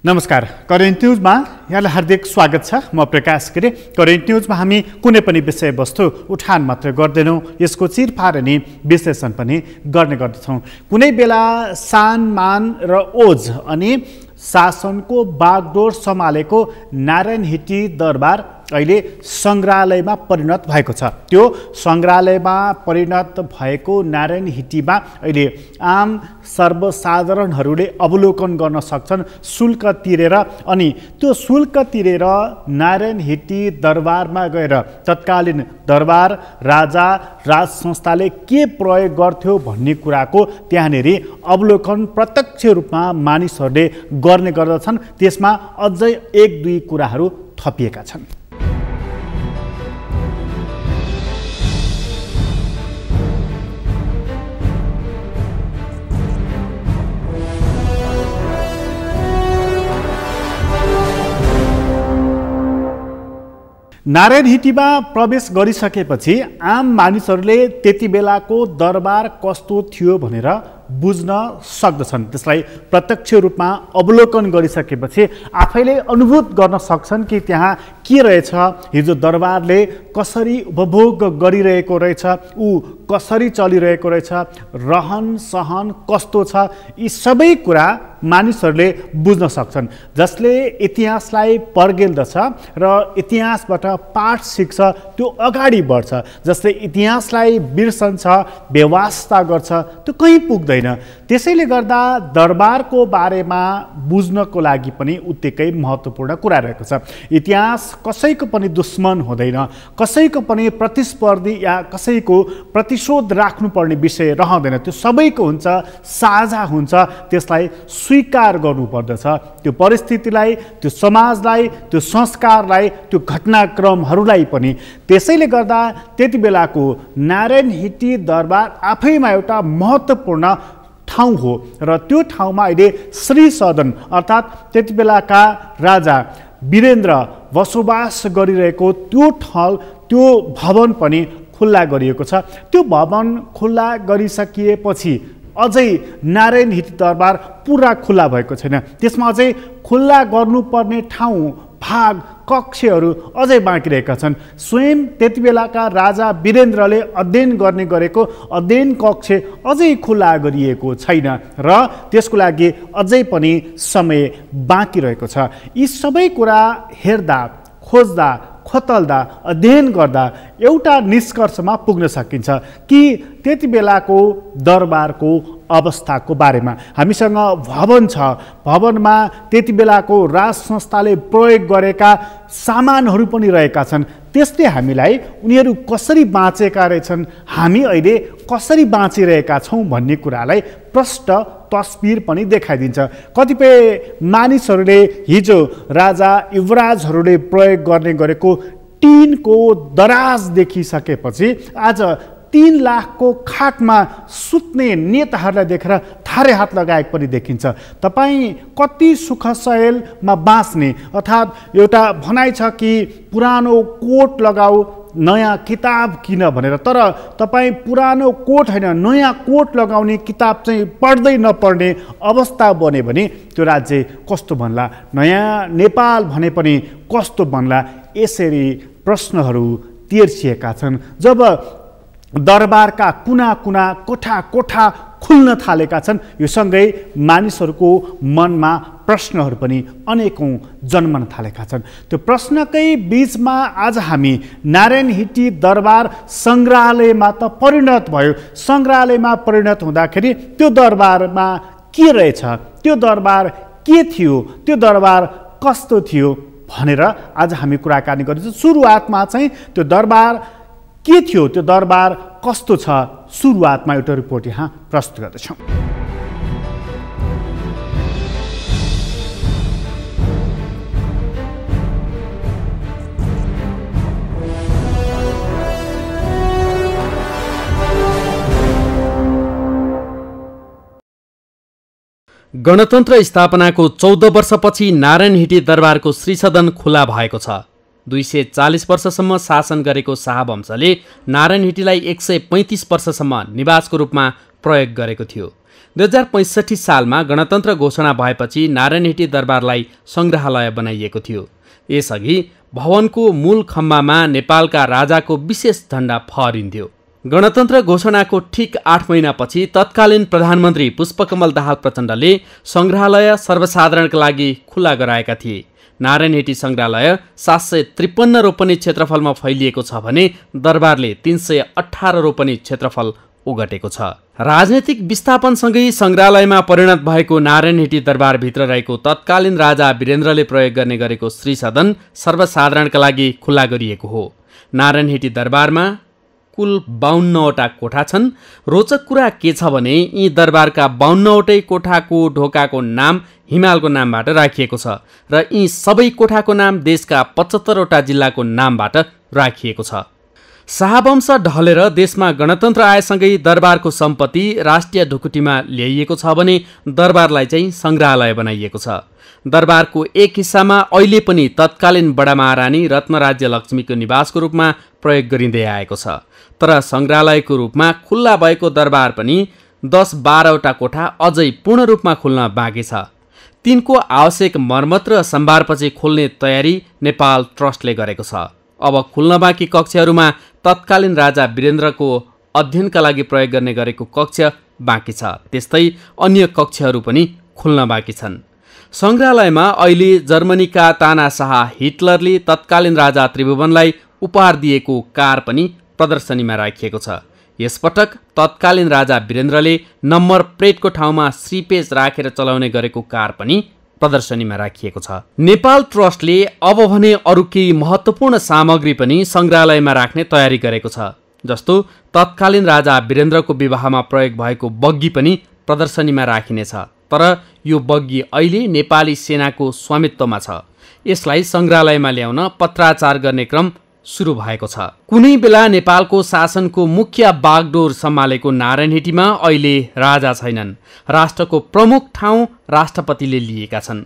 नमस्कार, करेन्ट न्युजमा यहाँलाई हार्दिक स्वागत छ। म प्रकाश गिरी। करेन्ट न्युजमा हामी कुनै पनि विषयवस्तु उठान मात्र गर्दैनौँ, यसको चिरफार अनि विश्लेषण पनि गर्ने गर्दछौँ। कुनै बेला सान मान र ओज अनि शासनको बागडोर सम्हालेको नारायण हिटी दरबार अहिले सङ्ग्रहालयमा परिणत भएको छ। त्यो सङ्ग्रहालयमा परिणत भएको नारायण हिटीमा अहिले आम सर्वसाधारणहरूले अवलोकन गर्न सक्छन् शुल्क तिरेर। अनि त्यो शुल्क तिरेर नारायण हिटी दरबारमा गएर तत्कालीन दरबार राजा राज संस्थाले के प्रयोग गर्थ्यो भन्ने कुराको त्यहाँनिर अवलोकन प्रत्यक्ष रूपमा मानिसहरूले गर्ने गर्दछन्। त्यसमा अझै एक दुई कुराहरू थपिएका छन्। नारायण हिटीमा प्रवेश गरिसकेपछि आम मानिसहरूले त्यति बेलाको दरबार कस्तो थियो भनेर बुझ्न सक्दछन्। त्यसलाई प्रत्यक्ष रूपमा अवलोकन गरिसकेपछि आफैले अनुभूत गर्न सक्छन् कि त्यहाँ के रहेछ, हिजो दरबारले कसरी उपभोग गरिरहेको रहेछ, ऊ कसरी चलिरहेको रहेछ, रहन सहन कस्तो छ, यी सबै कुरा मानिसहरूले बुझ्न सक्छन्। जसले इतिहासलाई पर्गेल्दछ र इतिहासबाट पाठ सिक्छ त्यो अगाडि बढ्छ। जसले इतिहासलाई बिर्सन्छ, बेवास्ता गर्छ, त्यो कहीँ पुग्दैन। त्यसैले गर्दा दरबारको बारेमा बुझ्नको लागि पनि उत्तिकै महत्त्वपूर्ण कुरा रहेको छ। इतिहास कसैको पनि दुश्मन हुँदैन, कसैको पनि प्रतिस्पर्धी या कसैको प्रतिशोध राख्नुपर्ने विषय रहँदैन। त्यो सबैको हुन्छ, साझा हुन्छ। त्यसलाई स्वीकार गर्नुपर्दछ। त्यो परिस्थितिलाई, त्यो समाजलाई, त्यो संस्कारलाई, त्यो घटनाक्रमहरूलाई पनि। त्यसैले गर्दा त्यति बेलाको नारायण हिटी दरबार आफैमा एउटा महत्त्वपूर्ण ठाउँ हो र त्यो ठाउँमा अहिले श्री सदन अर्थात् त्यति बेलाका राजा वीरेन्द्र बसोबास गरिरहेको त्यो ठाउँ, त्यो भवन पनि खुल्ला गरिएको छ। त्यो भवन खुल्ला गरिसकिएपछि अझै नारायण हिटी दरबार पुरा खुल्ला भएको छैन। त्यसमा अझै खुल्ला गर्नुपर्ने ठाउँ, भाग, कक्षहरू अझै बाँकी रहेका छन्। स्वयं त्यति बेलाका राजा वीरेन्द्रले अध्ययन गर्ने गरेको अध्ययन कक्ष अझै खुल्ला गरिएको छैन र त्यसको लागि अझै पनि समय बाँकी रहेको छ। यी सबै कुरा हेर्दा, खोज्दा, खोतल्दा, अध्ययन गर्दा एउटा निष्कर्षमा पुग्न सकिन्छ कि त्यति बेलाको दरबारको अवस्थाको बारेमा। हामीसँग भवन छ, भवनमा त्यति बेलाको राज संस्थाले प्रयोग गरेका सामानहरू पनि रहेका छन्। त्यसले हामीलाई उनीहरू कसरी बाँचेका रहेछन्, हामी अहिले कसरी बाँचिरहेका छौँ भन्ने कुरालाई प्रष्ट तस्बिर पनि देखाइदिन्छ। कतिपय मानिसहरूले हिजो राजा युवराजहरूले प्रयोग गर्ने गरेको टिनको दराज देखिसकेपछि आज 3 लाखको खाटमा सुत्ने नेताहरूलाई देखेर थारे हात लगाएको पनि देखिन्छ। तपाईँ कति सुखशयलमा बाँच्ने, अर्थात् एउटा भनाइ छ कि पुरानो कोट लगाऊ, नयाँ किताब किन भनेर। तर तपाईँ पुरानो कोट होइन, नयाँ कोट लगाउने किताब चाहिँ पढ्दै नपढ्ने अवस्था बन्यो भने त्यो राज्य कस्तो बन्ला, नयाँ नेपाल भने पनि कस्तो बन्ला, यसरी प्रश्नहरू तिर्सिएका छन्। जब दरबारका कुना कुना, कोठा कोठा खुल्न थालेका छन्, यो सँगै मानिसहरूको मनमा प्रश्नहरू पनि अनेकौँ जन्मन थालेका छन्। त्यो प्रश्नकै बिचमा आज हामी नारायण हिटी दरबार सङ्ग्रहालयमा त परिणत भयो। सङ्ग्रहालयमा परिणत हुँदाखेरि त्यो दरबारमा के रहेछ, त्यो दरबार के थियो, त्यो दरबार कस्तो थियो भनेर आज हामी कुराकानी गर्दैछौँ। सुरुवातमा चाहिँ त्यो दरबार के थियो, त्यो दरबार कस्तो छ, सुरुवातमा एउटा रिपोर्ट यहाँ प्रस्तुत गर्दछौँ। गणतन्त्र स्थापनाको 14 वर्षपछि नारायण हिटी दरबारको श्रीसदन खुला भएको छ। 240 वर्षसम्म शासन गरेको शाहवंशले नारायण हिटीलाई 135 वर्षसम्म निवासको रूपमा प्रयोग गरेको थियो। 2065 सालमा गणतन्त्र घोषणा भएपछि नारायणहिटी दरबारलाई सङ्ग्रहालय बनाइएको थियो। यसअघि भवनको मूल खम्बामा नेपालका राजाको विशेष झण्डा फहरिन्थ्यो। गणतन्त्र घोषणाको ठिक 8 महिनापछि तत्कालीन प्रधानमन्त्री पुष्पकमल दाहाल प्रचण्डले सङ्ग्रहालय सर्वसाधारणका लागि खुला गराएका थिए। नारायणहिटी सङ्ग्रहालय 753 रोपनी क्षेत्रफलमा फैलिएको छ भने दरबारले 318 रोपनी क्षेत्रफल ओगटेको छ। राजनैतिक विस्थापनसँगै सङ्ग्रहालयमा परिणत भएको नारायणहिटी दरबारभित्र रहेको तत्कालीन राजा वीरेन्द्रले प्रयोग गर्ने गरेको श्रीसदन सर्वसाधारणका लागि खुला गरिएको हो। नारायणहिटी दरबारमा कुल 52वटा कोठा छन्। रोचक कुरा के छ भने यी दरबारका 52वटै कोठाको ढोकाको नाम हिमालको नामबाट राखिएको छ र यी सबै कोठाको नाम देशका 75वटा जिल्लाको नामबाट राखिएको छ। शाहवंश ढलेर देशमा गणतन्त्र आएसँगै दरबारको सम्पत्ति राष्ट्रिय ढुकुटीमा ल्याइएको छ भने दरबारलाई चाहिँ सङ्ग्रहालय बनाइएको छ। दरबारको एक हिस्सामा अहिले पनि तत्कालीन बडा महारानी रत्नराज्य लक्ष्मीको निवासको रूपमा प्रयोग गरिँदै आएको छ। तर सङ्ग्रहालयको रूपमा खुल्ला भएको दरबार पनि 10-12वटा कोठा अझै पूर्ण रूपमा खुल्न बाँकी छ। तिनको आवश्यक मर्मत र सम्भारपछि खोल्ने तयारी नेपाल ट्रस्टले गरेको छ। अब खुल्न बाँकी कक्षहरूमा तत्कालीन राजा वीरेन्द्रको अध्ययनका लागि प्रयोग गर्ने गरेको कक्ष बाँकी छ। त्यस्तै अन्य कक्षहरू पनि खुल्न बाँकी छन्। सङ्ग्रहालयमा अहिले जर्मनीका तानाशाह हिटलरले तत्कालीन राजा त्रिभुवनलाई उपहार दिएको कार पनि प्रदर्शनीमा राखिएको छ। यसपटक तत्कालीन राजा वीरेन्द्रले नम्बर प्लेटको ठाउँमा श्रीपेज राखेर चलाउने गरेको कार पनि प्रदर्शनीमा राखिएको छ। नेपाल ट्रस्टले अब भने अरू केही महत्त्वपूर्ण सामग्री पनि सङ्ग्रहालयमा राख्ने तयारी गरेको छ। जस्तो तत्कालीन राजा वीरेन्द्रको विवाहमा प्रयोग भएको बग्गी पनि प्रदर्शनीमा राखिनेछ। तर यो बग्गी अहिले नेपाली सेनाको स्वामित्वमा छ। यसलाई सङ्ग्रहालयमा ल्याउन पत्राचार गर्ने क्रम सुरु भएको छ। कुनै बेला नेपालको शासनको मुख्य बागडोर सम्हालेको नारायणहिटीमा अहिले राजा छैनन्। राष्ट्रको प्रमुख ठाउँ राष्ट्रपतिले लिएका छन्।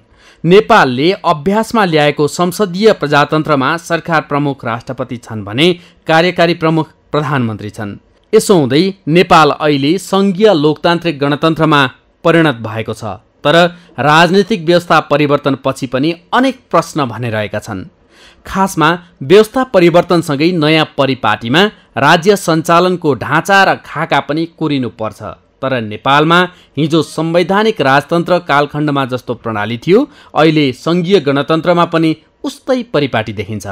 नेपालले अभ्यासमा ल्याएको संसदीय प्रजातन्त्रमा सरकार प्रमुख राष्ट्रपति छन् भने कार्यकारी प्रमुख प्रधानमन्त्री छन्। यसो हुँदै नेपाल अहिले सङ्घीय लोकतान्त्रिक गणतन्त्रमा परिणत भएको छ। तर राजनीतिक व्यवस्था परिवर्तनपछि पनि अनेक प्रश्न भने रहेका छन्। खासमा व्यवस्था परिवर्तनसँगै नयाँ परिपाटीमा राज्य सञ्चालनको ढाँचा र खाका पनि कोरिनु पर्छ। तर नेपालमा हिजो संवैधानिक राजतन्त्र कालखण्डमा जस्तो प्रणाली थियो, अहिले सङ्घीय गणतन्त्रमा पनि उस्तै परिपाटी देखिन्छ।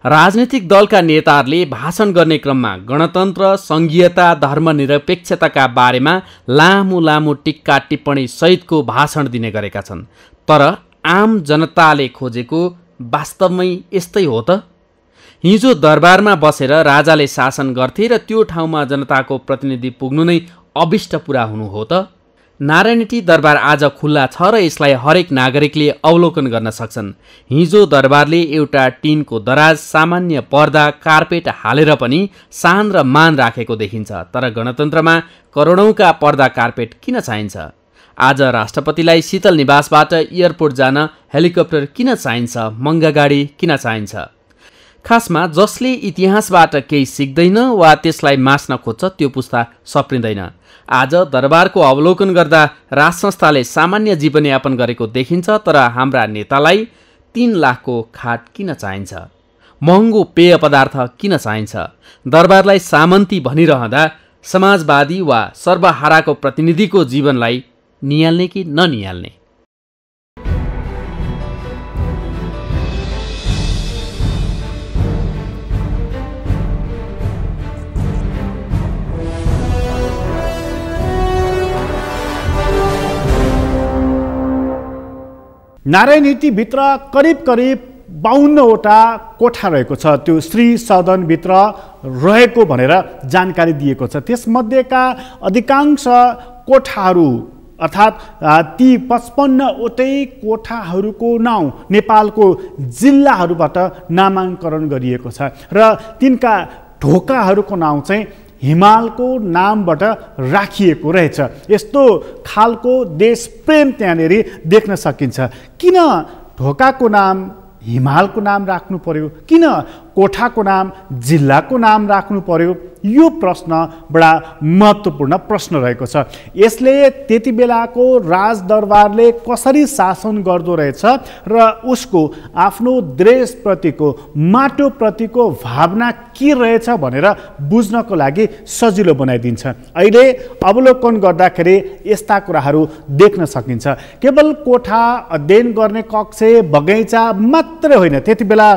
राजनीतिक दलका नेताहरूले भाषण गर्ने क्रममा गणतन्त्र, सङ्घीयता, धर्मनिरपेक्षताका बारेमा लामो लामो टिक्का टिप्पणी सहितको भाषण दिने गरेका छन्। तर आम जनताले खोजेको वास्तवमै यस्तै हो त? हिजो दरबारमा बसेर राजाले शासन गर्थे र त्यो ठाउँमा जनताको प्रतिनिधि पुग्नु नै अभिष्ट पुरा हुनु हो त? नारायणहिटी दरबार आज खुल्ला छ र यसलाई हरेक नागरिकले अवलोकन गर्न सक्छन्। हिजो दरबारले एउटा टिनको दराज, सामान्य पर्दा, कार्पेट हालेर पनि सान र मान राखेको देखिन्छ। तर गणतन्त्रमा करोडौँका पर्दा कार्पेट किन चाहिन्छ? आज राष्ट्रपतिलाई शीतल निवासबाट एयरपोर्ट जान हेलिकप्टर किन चाहिन्छ? महँगा गाडी किन चाहिन्छ? खासमा जसले इतिहासबाट केही सिक्दैन वा त्यसलाई मास्न खोज्छ त्यो पुस्ता सप्रिँदैन। आज दरबारको अवलोकन गर्दा राजसंस्थाले सामान्य जीवनयापन गरेको देखिन्छ। तर हाम्रा नेतालाई 3 लाखको खाट किन चाहिन्छ? महँगो पेय पदार्थ किन चाहिन्छ? दरबारलाई सामन्ती भनिरहँदा समाजवादी वा सर्वहाराको प्रतिनिधिको जीवनलाई निहाल्ने कि ननिहाल्ने? नारायणहिटीभित्र करिब 52वटा कोठा रहेको छ। त्यो श्री सदनभित्र रहेको भनेर जानकारी दिएको छ। त्यसमध्येका अधिकांश कोठाहरू अर्थात् ती 55वटै कोठाहरूको नाउँ नेपालको जिल्लाहरूबाट नामाङ्करण गरिएको छ र तिनका ढोकाहरूको नाउँ चाहिँ हिमालको नामबाट राखिएको रहेछ। यस्तो खालको देश प्रेम त्यहाँनिर देख्न सकिन्छ। किन ढोकाको नाम हिमालको नाम राख्नु पर्यो? किन कोठाको नाम जिल्लाको नाम राख्नु पर्यो? यो प्रश्न बडा महत्त्वपूर्ण प्रश्न रहेको छ। यसले त्यति बेलाको राजदरबारले कसरी शासन गर्दो रहेछ र उसको आफ्नो देशप्रतिको माटोप्रतिको भावना के रहेछ भनेर बुझ्नको लागि सजिलो बनाइदिन्छ। अहिले अवलोकन गर्दाखेरि यस्ता कुराहरू देख्न सकिन्छ। केवल कोठा, अध्ययन गर्ने कक्ष, बगैँचा मात्रै होइन, त्यति बेला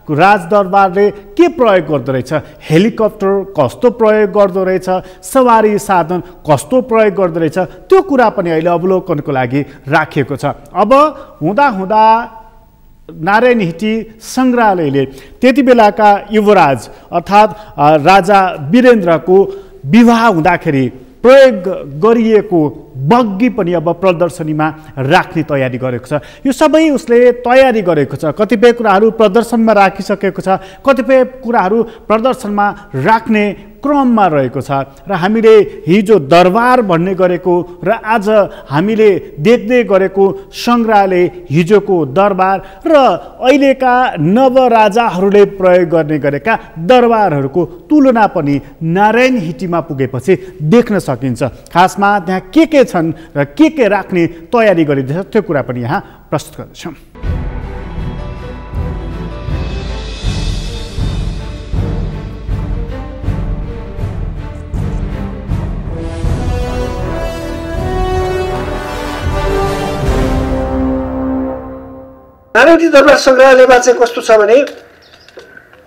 राजदरबारले के प्रयोग गर्दो रहेछ, हेलिकप्टर कस्तो प्रयोग गर्दो रहेछ, सवारी साधन कस्तो प्रयोग गर्दो रहेछ, त्यो कुरा पनि अहिले अवलोकनको लागि राखिएको छ। अब हुँदा नारायण हिटी सङ्ग्रहालयले त्यति बेलाका युवराज अर्थात् राजा वीरेन्द्रको विवाह हुँदाखेरि प्रयोग गरिएको बग्गी पनि अब प्रदर्शनीमा राख्ने तयारी गरेको छ। यो सबै उसले तयारी गरेको छ। कतिपय कुराहरू प्रदर्शनमा राखिसकेको छ, कतिपय कुराहरू प्रदर्शनमा राख्ने क्रममा रहेको छ। र हामीले हिजो दरबार भन्ने गरेको र आज हामीले देख्दै गरेको सङ्ग्रहालय, हिजोको दरबार र अहिलेका नवराजाहरूले प्रयोग गर्ने गरेका दरबारहरूको तुलना पनि नारायण हिटीमा पुगेपछि देख्न सकिन्छ। खासमा त्यहाँ के छन् र के राख्ने तयारी गरिँदैछ त्यो कुरा पनि यहाँ प्रस्तुत गर्दछौँ। नारायण दरबार सङ्ग्रहालयमा चाहिँ कस्तो छ भने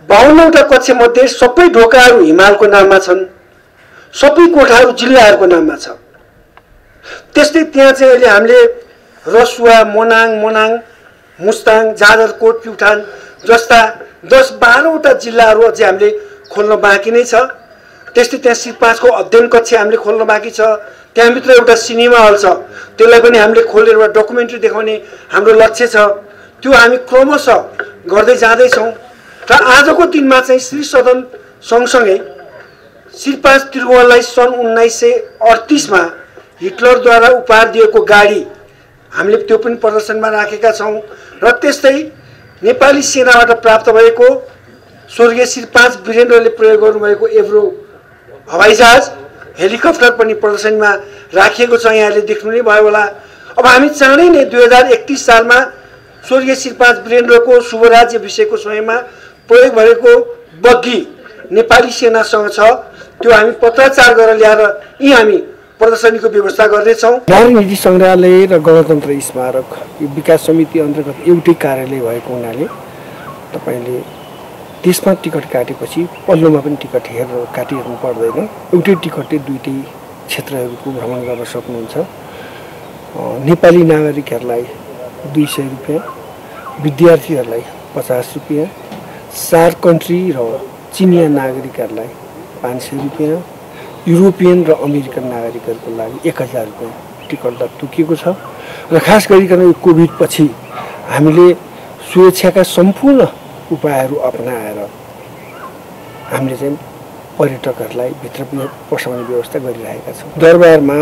52वटा कक्ष मध्ये सबै ढोकाहरू हिमालको नाममा छन्, सबै कोठाहरू जिल्लाहरूको नाममा छ। त्यस्तै त्यहाँ चाहिँ अहिले हामीले रसुवा, मोनाङ, मुस्ताङ, जाजरकोट, प्युठान जस्ता 10-12वटा जिल्लाहरू अझै हामीले खोल्न बाँकी नै छ। त्यस्तै त्यहाँ श्री5को अध्ययन कक्ष हामीले खोल्न बाँकी छ। त्यहाँभित्र एउटा सिनेमा हल छ, त्यसलाई पनि हामीले खोलेर एउटा डकुमेन्ट्री देखाउने हाम्रो लक्ष्य छ। त्यो हामी क्रमशः गर्दै जाँदैछौँ। र आजको दिनमा चाहिँ श्री सदन सँगसँगै श्री5 त्रिभुवनलाई सन् 1938मा हिटलरद्वारा उपहार दिएको गाडी हामीले त्यो पनि प्रदर्शनमा राखेका छौँ। र त्यस्तै नेपाली सेनाबाट प्राप्त भएको स्वर्गीय श्री5 वीरेन्द्रले प्रयोग गर्नुभएको एभ्रो हवाईजहाज, हेलिकप्टर पनि प्रदर्शनीमा राखिएको छ। यहाँले देख्नु नै भयो होला। अब हामी चाँडै नै 2031 सालमा स्वर्गीय श्री5 वीरेन्द्रको शुभराज्य विषयको समयमा प्रयोग भएको बग्गी नेपाली सेनासँग छ, त्यो हामी पत्राचार गरेर ल्याएर यी हामी प्रदर्शनीको व्यवस्था गर्दैछौँ। नारायण हिटी सङ्ग्रहालय र गणतन्त्र स्मारक यो विकास समिति अन्तर्गत एउटै कार्यालय भएको हुनाले तपाईँले त्यसमा टिकट काटेपछि पल्लोमा पनि टिकट काटिहेर्नु पर्दैन। एउटै टिकटले दुईटै क्षेत्रहरूको भ्रमण गर्न सक्नुहुन्छ। नेपाली नागरिकहरूलाई 200 रुपियाँ, विद्यार्थीहरूलाई 50 रुपियाँ, 4 कन्ट्री र चिनिया नागरिकहरूलाई 500 रुपियाँ, युरोपियन र अमेरिकन नागरिकहरूको लागि 1000 रुपियाँ टिकट दर तोकिएको छ। र खास गरिकन यो कोभिड पछि हामीले सुरक्षाका सम्पूर्ण उपायहरू अपनाएर हामीले चाहिँ पर्यटकहरूलाई भित्र पसाउने व्यवस्था गरिरहेका छौँ। दरबारमा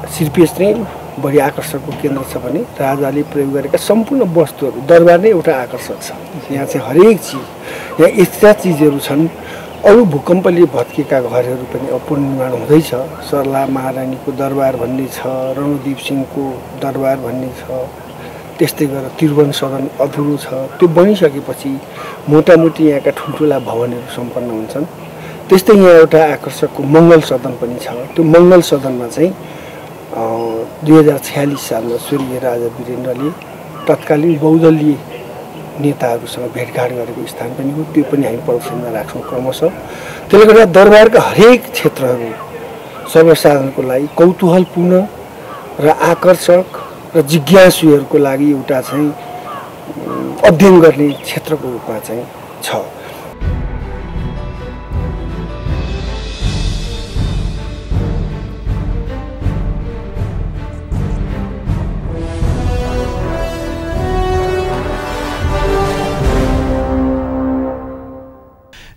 श्रीपेश नै बढी आकर्षकको केन्द्र छ भने राजाले प्रयोग गरेका सम्पूर्ण वस्तुहरू, दरबार नै एउटा आकर्षक छ। यहाँ चाहिँ हरेक चिज, यहाँ यस्ता चिजहरू छन्। अरू भूकम्पले भत्केका घरहरू पनि पुनर्निर्माण हुँदैछ। सरला महारानीको दरबार भन्ने छ, रणदीप सिंहको दरबार भन्ने छ। त्यस्तै गरेर त्रिभुवन सदन अधुरो छ, त्यो बनिसकेपछि मोटामोटी यहाँका ठुल्ठुला भवनहरू सम्पन्न हुन्छन्। त्यस्तै यहाँ एउटा आकर्षकको मङ्गल सदन पनि छ। त्यो मङ्गल सदनमा चाहिँ 2046 सालमा स्वर्गीय राजा वीरेन्द्रले तत्कालीन बहुदलीय नेताहरूसँग भेटघाट गरेको स्थान पनि हो। त्यो पनि हामी प्रदर्शनीमा राख्छौँ क्रमशः। त्यसले गर्दा दरबारका हरेक क्षेत्रहरू सर्वसाधारणको लागि कौतूहलपूर्ण र आकर्षक र जिज्ञासुहरूको लागि एउटा चाहिँ अध्ययन गर्ने क्षेत्रको रूपमा चाहिँ छ।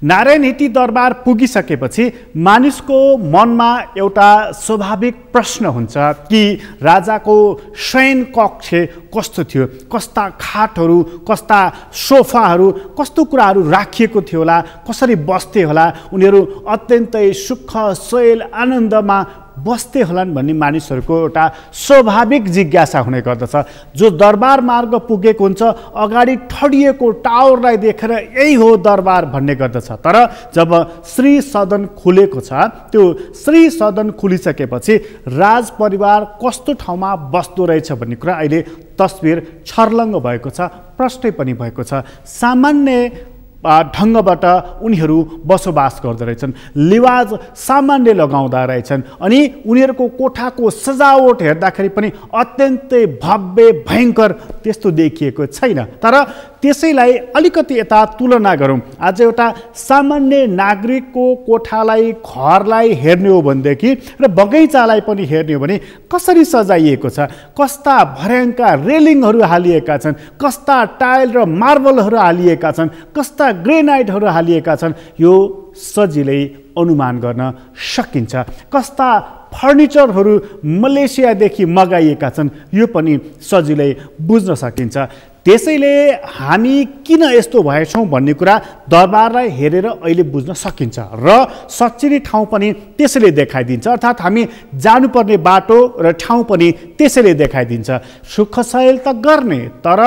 नारायण हिटी दरबार पुगिसकेपछि मानिसको मनमा एउटा स्वाभाविक प्रश्न हुन्छ कि राजाको शयन कक्ष कस्तो थियो, कस्ता खाटहरू, कस्ता सोफाहरू, कस्तो कुराहरू राखिएको थियो होला, कसरी बस्थे होला, उनीहरू अत्यन्तै सुख शैल आनन्दमा बस्थे होलान् भन्ने मानिसहरूको एउटा स्वाभाविक जिज्ञासा हुने गर्दछ। जो दरबार मार्ग पुगेको हुन्छ अगाडि ठडिएको टावरलाई देखेर यही हो दरबार भन्ने गर्दछ। तर जब श्री सदन खुलेको छ, त्यो श्री सदन खुलिसकेपछि राजपरिवार कस्तो ठाउँमा बस्दो रहेछ भन्ने कुरा अहिले तस्बिर छर्लङ्ग भएको छ, प्रष्टै पनि भएको छ। सामान्य ढङ्गबाट उनीहरू बसोबास गर्दो रहेछन्, लिवाज सामान्य लगाउँदा रहेछन् अनि उनीहरूको कोठाको सजावट हेर्दाखेरि पनि अत्यन्तै भव्य भयङ्कर त्यस्तो देखिएको छैन। तर त्यसैलाई अलिकति यता तुलना गरौँ। आज एउटा सामान्य नागरिकको कोठालाई, घरलाई हेर्ने हो भनेदेखि र बगैँचालाई पनि हेर्ने हो भने कसरी सजाइएको छ, कस्ता भर्याङका रेलिङहरू हालिएका छन्, कस्ता टाइल र मार्बलहरू हालिएका छन्, कस्ता ग्रेनाइटहरू हालिएका छन्, यो सजिलै अनुमान गर्न सकिन्छ। कस्ता फर्निचरहरू मलेसियादेखि मगाइएका छन्, यो पनि सजिलै बुझ्न सकिन्छ। त्यसैले हामी किन यस्तो भएछौँ भन्ने कुरा दरबारलाई हेरेर अहिले बुझ्न सकिन्छ र सच्चिने ठाउँ पनि त्यसैले देखाइदिन्छ। अर्थात् हामी जानुपर्ने बाटो र ठाउँ पनि त्यसैले देखाइदिन्छ। सुखशैल त गर्ने, तर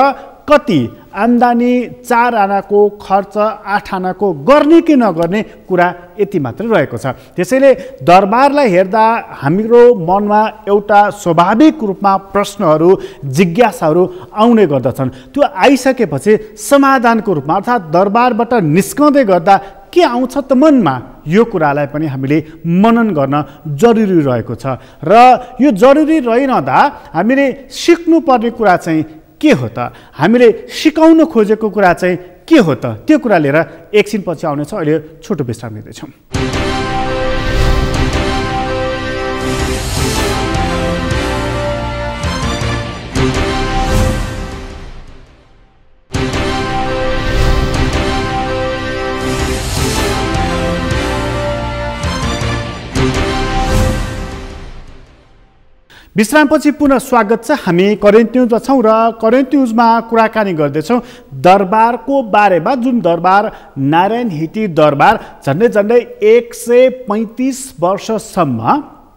कति आम्दानी 4 आनाको खर्च 8 आनाको गर्ने कि नगर्ने कुरा यति मात्र रहेको छ। त्यसैले दरबारलाई हेर्दा हाम्रो मनमा एउटा स्वाभाविक रूपमा प्रश्नहरू, जिज्ञासाहरू आउने गर्दछन्। त्यो आइसकेपछि समाधानको रूपमा अर्थात् दरबारबाट निस्कँदै गर्दा के आउँछ त मनमा, यो कुरालाई पनि हामीले मनन गर्न जरुरी रहेको छ। र यो जरुरी रहिरहँदा हामीले सिक्नुपर्ने कुरा चाहिँ के हो त, हामीले सिकाउन खोजेको कुरा चाहिँ के हो त, त्यो कुरा लिएर एकछिनपछि आउनेछ। अहिले छोटो विश्राम लिँदैछौँ। विश्रामपछि पुनः स्वागत छ। हामी करेन्ट न्युजमा छौँ र करेन्ट न्युजमा कुराकानी गर्दैछौँ दरबारको बारेमा। जुन दरबार नारायण हिटी दरबार झन्डै झन्डै 135 वर्षसम्म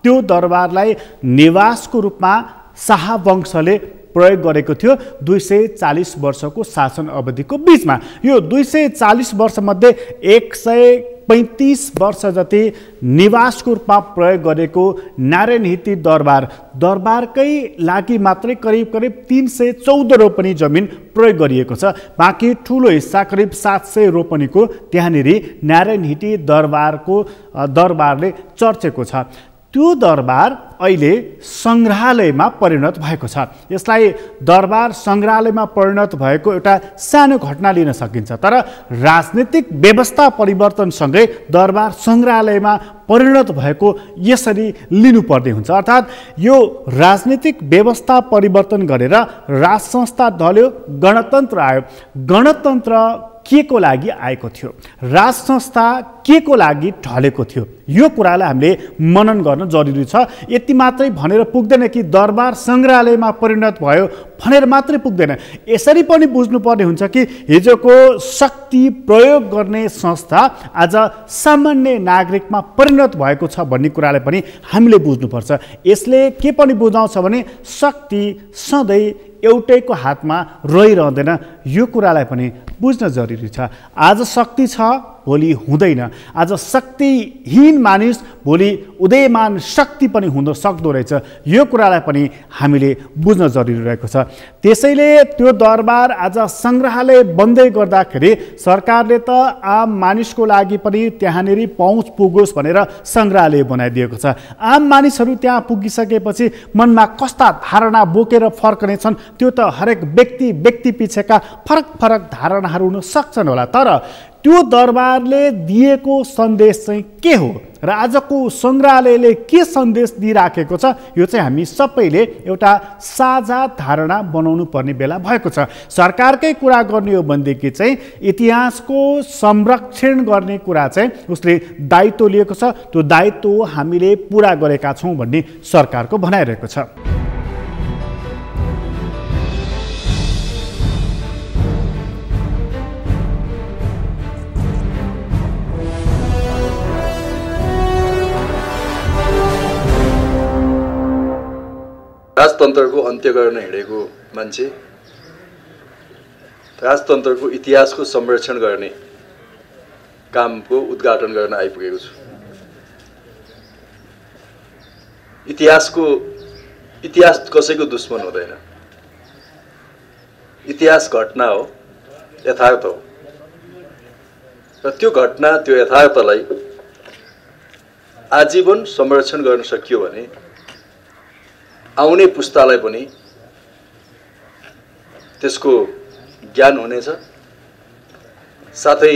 त्यो दरबारलाई निवासको रूपमा शाहवंशले प्रयोग गरेको थियो 240 वर्षको शासन अवधिको बिचमा। यो 240 वर्षमध्ये 135 वर्ष जति निवासको रूपमा प्रयोग गरेको नारायण हिटी दरबारकै लागि मात्रै करिब 314 रोपनी जमिन प्रयोग गरिएको छ। बाँकी ठुलो हिस्सा करिब 700 रोपनीको त्यहाँनिर नारायण हिटी दरबारले चर्चेको छ। त्यो दरबार अहिले सङ्ग्रहालयमा परिणत भएको छ। यसलाई दरबार सङ्ग्रहालयमा परिणत भएको एउटा सानो घटना लिन सकिन्छ। तर राजनीतिक व्यवस्था परिवर्तनसँगै दरबार सङ्ग्रहालयमा परिणत भएको यसरी लिनुपर्ने हुन्छ। अर्थात् यो राजनीतिक व्यवस्था परिवर्तन गरेर राज संस्था ढल्यो, गणतन्त्र आयो। गणतन्त्र के को लागि आएको थियो, राज संस्था के को लागि ढलेको थियो, यो कुरालाई हामीले मनन गर्न जरुरी छ। यति मात्रै भनेर पुग्दैन कि दरबार सङ्ग्रहालयमा परिणत भयो भनेर मात्रै पुग्दैन। यसरी पनि बुझ्नुपर्ने हुन्छ कि हिजोको शक्ति प्रयोग गर्ने संस्था आज सामान्य नागरिकमा परिणत भएको छ भन्ने कुरालाई पनि हामीले बुझ्नुपर्छ। यसले के पनि बुझाउँछ भने शक्ति सधैँ एउटैको हातमा रहिरहँदैन, यो कुरालाई पनि बुझ्न जरुरी छ। आज शक्ति छ, भोलि हुँदैन। आज शक्तिहीन मानिस भोलि उदयमान शक्ति पनि हुन सक्दो रहेछ, यो कुरालाई पनि हामीले बुझ्न जरुरी रहेको छ। त्यसैले त्यो दरबार आज सङ्ग्रहालय बन्दै गर्दाखेरि सरकारले त आम मानिसको लागि पनि त्यहाँनिर पहुँच पुगोस् भनेर सङ्ग्रहालय बनाइदिएको छ। आम मानिसहरू त्यहाँ पुगिसकेपछि मनमा कस्ता धारणा बोकेर फर्कनेछन् त्यो त हरेक व्यक्ति पछिका फरक धारणाहरू हुन सक्छन् होला। तर त्यो दरबारले दिएको सन्देश चाहिँ के हो र आजको सङ्ग्रहालयले के सन्देश दिइराखेको छ, यो चाहिँ हामी सबैले एउटा साझा धारणा बनाउनु पर्ने बेला भएको छ। सरकारकै कुरा गर्ने हो भनेदेखि चाहिँ इतिहासको संरक्षण गर्ने कुरा चाहिँ उसले दायित्व लिएको छ, त्यो दायित्व हामीले पुरा गरेका छौँ भन्ने सरकारको भनाइरहेको छ। राजतन्त्रको अन्त्य गर्न हिँडेको मान्छे राजतन्त्रको इतिहासको संरक्षण गर्ने कामको उद्घाटन गर्न आइपुगेको छु। इतिहास कसैको दुश्मन हुँदैन। इतिहास घटना हो, यथार्थ हो, र त्यो घटना त्यो यथार्थलाई आजीवन संरक्षण गर्न सकियो भने आउने पुस्तालाई पनि त्यसको ज्ञान हुनेछ, साथै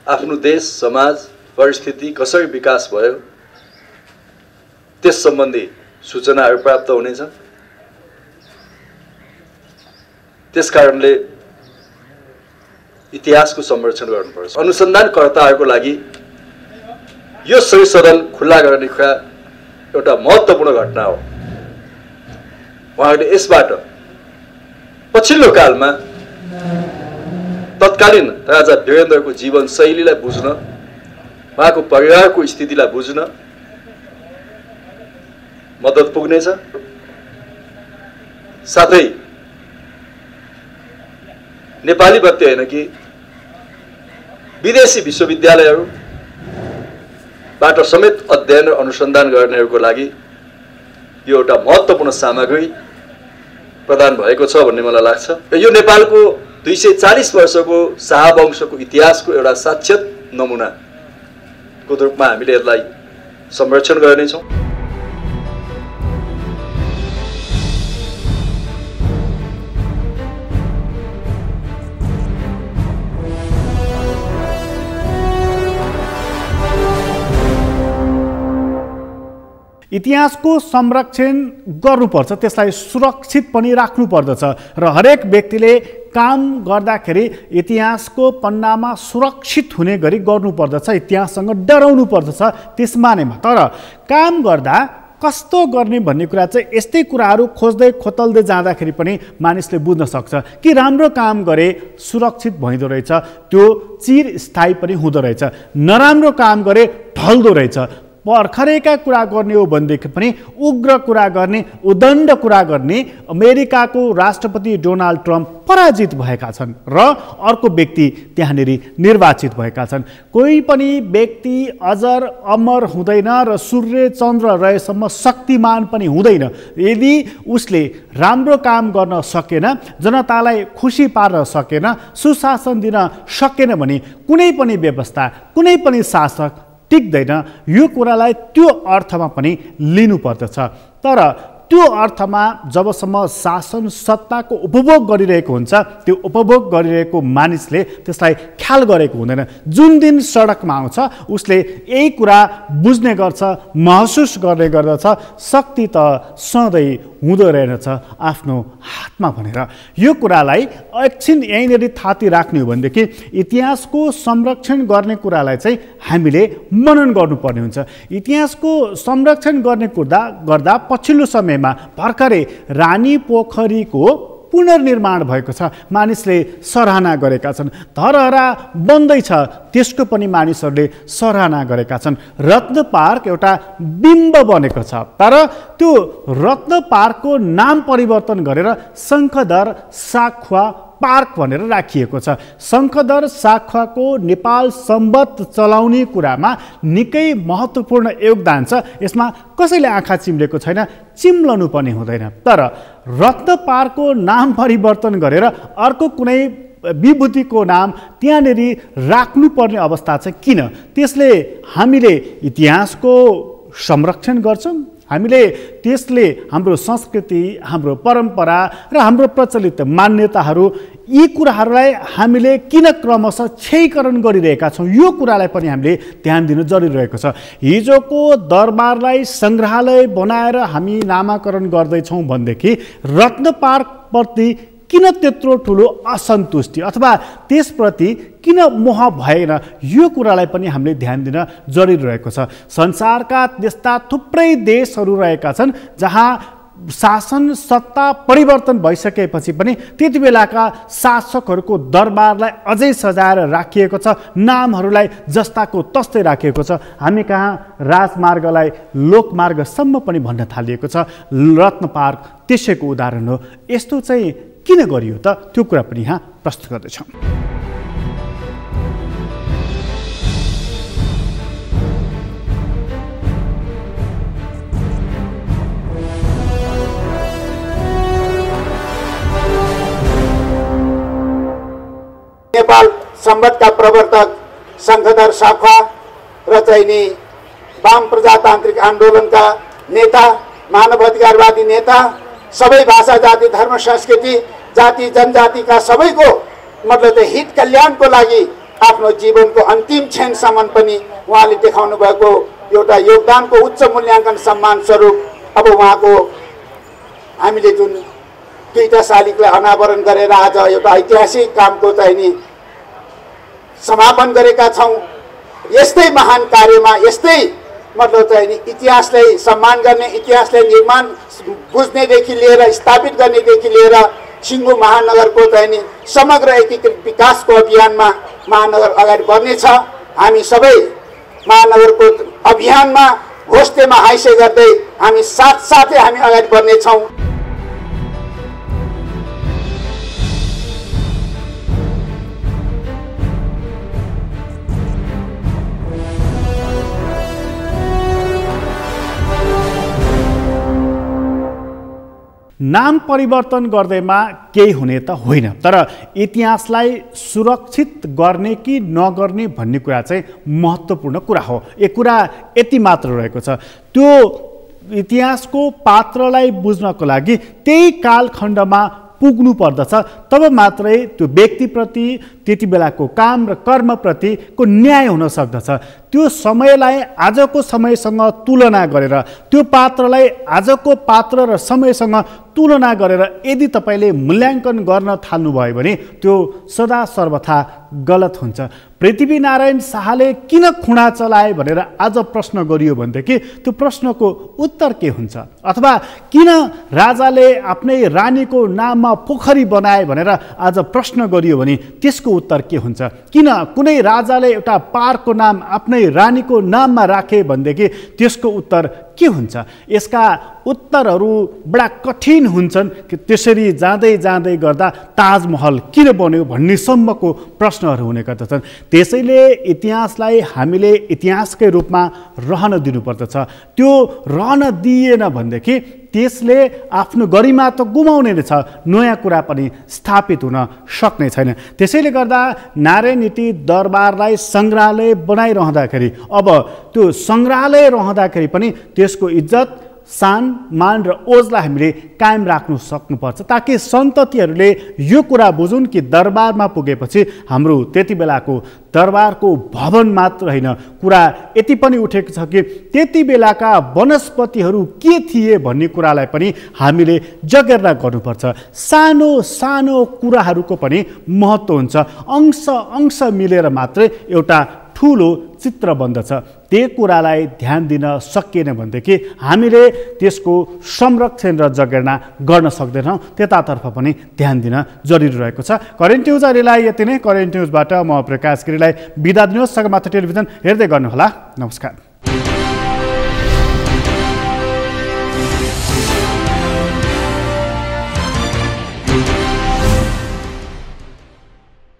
आफ्नो देश समाज परिस्थिति कसरी विकास भयो त्यस सम्बन्धी सूचनाहरू प्राप्त हुनेछ। त्यसकारणले इतिहासको संरक्षण गर्नुपर्छ। अनुसन्धानकर्ताहरूको लागि यो संशोधन खुल्ला गर्ने कुरा एउटा महत्त्वपूर्ण घटना हो। उहाँहरूले यसबाट पछिल्लो कालमा तत्कालीन राजा वीरेन्द्रको जीवन शैलीलाई बुझ्न, उहाँको परिवारको स्थितिलाई बुझ्न मद्दत पुग्नेछ। साथै नेपाली मात्रै होइन कि विदेशी विश्वविद्यालयहरूबाट समेत अध्ययन र अनुसन्धान गर्नेहरूको लागि यो एउटा महत्त्वपूर्ण सामग्री प्रदान भएको छ भन्ने मलाई लाग्छ। यो नेपालको 240 वर्षको शाहवंशको इतिहासको एउटा साक्षात नमुनाको रूपमा हामीले यसलाई संरक्षण गर्नेछौँ। इतिहासको संरक्षण गर्नुपर्छ, त्यसलाई सुरक्षित पनि राख्नुपर्दछ र हरेक व्यक्तिले काम गर्दाखेरि इतिहासको पन्नामा सुरक्षित हुने गरी गर्नुपर्दछ, इतिहाससँग डराउनु पर्दछ त्यस मानेमा। तर काम गर्दा कस्तो गर्ने भन्ने कुरा चाहिँ यस्तै कुराहरू खोज्दै खोतल्दै जाँदाखेरि पनि मानिसले बुझ्न सक्छ कि राम्रो काम गरे सुरक्षित भइदो रहेछ, त्यो चिरस्थायी पनि हुँदो रहेछ, नराम्रो काम गरे ढल्दो रहेछ। भर्खरैका कुरा गर्ने हो भनेदेखि पनि उग्र कुरा गर्ने, उदण्ड कुरा गर्ने अमेरिकाको राष्ट्रपति डोनाल्ड ट्रम्प पराजित भएका छन् र अर्को व्यक्ति त्यहाँनिर निर्वाचित भएका छन्। कोही पनि व्यक्ति अजर अमर हुँदैन र सूर्य चन्द्र रहेसम्म शक्तिमान पनि हुँदैन। यदि उसले राम्रो काम गर्न सकेन, जनतालाई खुसी पार्न सकेन, सुशासन दिन सकेन भने कुनै पनि व्यवस्था, कुनै पनि शासक टिक्दैन। यो कुरालाई त्यो अर्थमा पनि लिनुपर्दछ। तर त्यो अर्थमा जबसम्म शासन सत्ताको उपभोग गरिरहेको हुन्छ, त्यो उपभोग गरिरहेको मानिसले त्यसलाई ख्याल गरेको हुँदैन। जुन दिन सडकमा आउँछ उसले यही कुरा बुझ्ने गर्छ, महसुस गर्ने गर्दछ, शक्ति त सधैँ हुँदो रहेनछ आफ्नो हातमा भनेर। यो कुरालाई एकछिन यहीँनिर थाती राख्ने हो भनेदेखि इतिहासको संरक्षण गर्ने कुरालाई चाहिँ हामीले मनन गर्नुपर्ने हुन्छ। इतिहासको संरक्षण गर्ने गर्दा पछिल्लो समयमा भर्खरै रानी पोखरीको पुनर्निर्माण भएको छ, मानिसले सराहना गरेका छन्। धरहरा बन्दैछ, त्यसको पनि मानिसहरूले सराहना गरेका छन्। रत्न पार्क एउटा बिम्ब बनेको छ, तर त्यो रत्न पार्कको नाम परिवर्तन गरेर शङ्खदर साखुवा पार्क भनेर राखिएको छ। शङ्खदर साखुवाको नेपाल सम्बत चलाउने कुरामा निकै महत्त्वपूर्ण योगदान छ। यसमा कसैले आँखा चिम्लेको छैन, चिम्लनु पनि हुँदैन। तर रत्न पार्कको नाम परिवर्तन गरेर अर्को कुनै विभूतिको नाम त्यहाँनिर राख्नुपर्ने अवस्था चाहिँ किन? त्यसले हामीले इतिहासको संरक्षण गर्छौँ, हामीले त्यसले हाम्रो संस्कृति, हाम्रो परम्परा र हाम्रो प्रचलित मान्यताहरू यी कुराहरूलाई हामीले किन क्रमशः क्षयीकरण गरिरहेका छौँ, यो कुरालाई पनि हामीले ध्यान दिनु जरुरी रहेको छ। हिजोको दरबारलाई सङ्ग्रहालय बनाएर हामी नामाकरण गर्दैछौँ भनेदेखि रत्न पार्कप्रति किन त्यत्रो ठुलो असन्तुष्टि अथवा त्यसप्रति किन मोह भएन, यो कुरालाई पनि हामीले ध्यान दिन जरुरी रहेको छ। संसारका त्यस्ता थुप्रै देशहरू रहेका छन् जहाँ शासन सत्ता परिवर्तन भइसकेपछि पनि त्यति बेलाका शासकहरूको दरबारलाई अझै सजाएर राखिएको छ, नामहरूलाई जस्ताको तस्तै राखिएको छ। हामी कहाँ राजमार्गलाई लोकमार्गसम्म पनि भन्न थालिएको छ। रत्न पार्क त्यसैको उदाहरण हो। यस्तो चाहिँ किन गरियो त, त्यो कुरा पनि यहाँ प्रस्तुत गर्दैछौँ। नेपाल सम्बन्धका प्रवर्तक शङ्खधर साखवा र चाहिँ नि वाम प्रजातान्त्रिक आन्दोलनका नेता, मानवाधिकारवादी नेता, सबै भाषा, जाति, धर्म, संस्कृति, जाति जनजातिका सबैको मतलब चाहिँ हित कल्याणको लागि आफ्नो जीवनको अन्तिम क्षणसम्म पनि उहाँले देखाउनु भएको एउटा योगदानको उच्च मूल्याङ्कन सम्मान स्वरूप अब उहाँको हामीले जुन दुईटा शालिगलाई अनावरण गरेर आज एउटा ऐतिहासिक कामको चाहिँ नि समापन गरेका छौँ। यस्तै महान कार्यमा, यस्तै मतलब चाहिँ नि इतिहासलाई सम्मान गर्ने, इतिहासलाई निर्माण बुझ्नेदेखि लिएर स्थापित गर्नेदेखि लिएर सिङ्गु महानगरको चाहिँ नि समग्र एकीकृत विकासको अभियानमा महानगर अगाडि बढ्नेछ। हामी सबै महानगरको अभियानमा घोस्टेमा हाइसे गर्दै हामी साथसाथै हामी अगाडि बढ्नेछौँ। नाम परिवर्तन गर्दैमा केही हुने त होइन, तर इतिहासलाई सुरक्षित गर्ने कि नगर्ने भन्ने कुरा चाहिँ महत्त्वपूर्ण कुरा हो। एक कुरा यति मात्र रहेको छ, त्यो इतिहासको पात्रलाई बुझ्नको लागि त्यही कालखण्डमा पुग्नु पर्दछ, तब मात्रै त्यो व्यक्तिप्रति त्यति बेलाको काम र कर्मप्रतिको न्याय हुन सक्दछ। त्यो समयलाई आजको समयसँग तुलना गरेर, त्यो पात्रलाई आजको पात्र र समयसँग तुलना गरेर यदि तपाईँले मूल्याङ्कन गर्न थाल्नुभयो भने त्यो सदा सर्वथा गलत हुन्छ। पृथ्वीनारायण शाहले किन खुँडा चलाए भनेर आज प्रश्न गरियो भनेदेखि त्यो प्रश्नको उत्तर के हुन्छ, अथवा किन राजाले आफ्नै रानीको नाममा पोखरी बनाए भनेर आज प्रश्न गरियो भने त्यसको उत्तर के हुन्छ। किन कुनै राजाले एउटा पार्कको नाम आफ्नै रानीको नाममा राखे भनेदेखि त्यसको उत्तर के हुन्छ। यसका उत्तरहरू बडा कठिन हुन्छन् कि त्यसरी जाँदै जाँदै गर्दा ताजमहल किन बन्यो भन्नेसम्मको प्रश्नहरू हुने गर्दछन्। त्यसैले इतिहासलाई हामीले इतिहासकै रूपमा रहन दिनुपर्दछ। त्यो रहन दिएन भनेदेखि त्यसले आफ्नो गरिमा त गुमाउने नै छ, नयाँ कुरा पनि स्थापित हुन सक्ने छैन। त्यसैले गर्दा नारायण हिटी दरबारलाई सङ्ग्रहालय बनाइरहँदाखेरि अब त्यो सङ्ग्रहालय रहँदाखेरि पनि त्यसको इज्जत, सान, मान र ओजलाई हामीले कायम राख्नु सक्नुपर्छ, ताकि सन्ततिहरूले यो कुरा बुझुन् कि दरबारमा पुगेपछि हाम्रो त्यति बेलाको दरबारको भवन मात्र होइन, कुरा यति पनि उठेको छ कि त्यति बेलाका वनस्पतिहरू के थिए भन्ने कुरालाई पनि हामीले जगेर्ना गर्नुपर्छ। सानो सानो कुराहरूको पनि महत्त्व हुन्छ। अंश अंश मिलेर मात्रै एउटा ठुलो चित्र बन्दछ। त्यो कुरालाई ध्यान दिन सकिएन भनेदेखि हामीले त्यसको संरक्षण र जगेर्ना गर्न सक्दैनौँ। त्यतातर्फ पनि ध्यान दिन जरुरी रहेको छ। करेन्ट न्युज अहिलेलाई यति नै। करेन्ट न्युजबाट म प्रकाश गिरीलाई बिदा दिनुहोस्। सगरमाथा टेलिभिजन हेर्दै गर्नुहोला। नमस्कार।